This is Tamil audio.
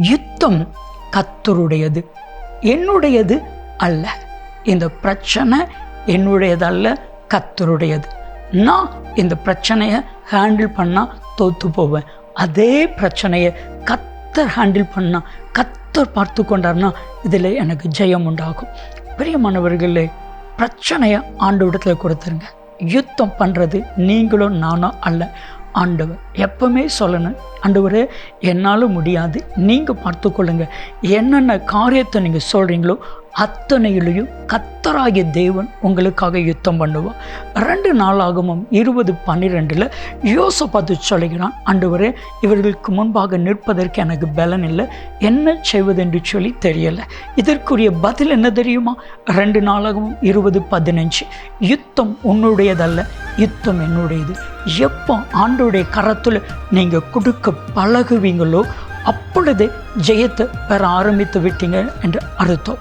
யுத்தம் கர்த்தருடையது, என்னுடையது அல்ல. இந்த பிரச்சனை என்னுடையதல்ல, கர்த்தருடையது. நான் இந்த பிரச்சனையை ஹேண்டில் பண்ணால் தோற்று போவேன். அதே பிரச்சனையை கர்த்தர் ஹேண்டில் பண்ணால், கர்த்தர் பார்த்து கொண்டார்னா இதில் எனக்கு ஜெயம் உண்டாகும். பிரியமானவர்களே, பிரச்சனையை ஆண்டவரிடத்தில் கொடுத்துருங்க. யுத்தம் பண்ணுறது நீங்களும் நானும் அல்ல, ஆண்டவர். எப்பவுமே சொல்லணும், ஆண்டவரே என்னால் முடியாது, நீங்கள் பார்த்துக்கொள்ளுங்க. என்னென்ன காரியத்தை நீங்கள் சொல்கிறீங்களோ அத்தனையிலையும் கர்த்தராகிய தேவன் உங்களுக்காக யுத்தம் பண்ணுவார். 2 நாளாகமம் 20:12 யோசபாத்து சொல்லுகிறான், ஆண்டவரே இவர்களுக்கு முன்பாக நிற்பதற்கு எனக்கு பலன் இல்லை, என்ன செய்வதென்று சொல்லி தெரியலை. இதற்குரிய பதில் என்ன தெரியுமா? 2 நாளாகமம் 20:15 யுத்தம் உன்னுடையதல்ல, யுத்தம் என்னுடையது. எப்போ ஆண்டவருடைய கரத்தில் நீங்கள் கொடுக்க பழகுவீங்களோ அப்பொழுது ஜெயத்தை பெற ஆரம்பித்து விட்டீங்க என்று அர்த்தம்.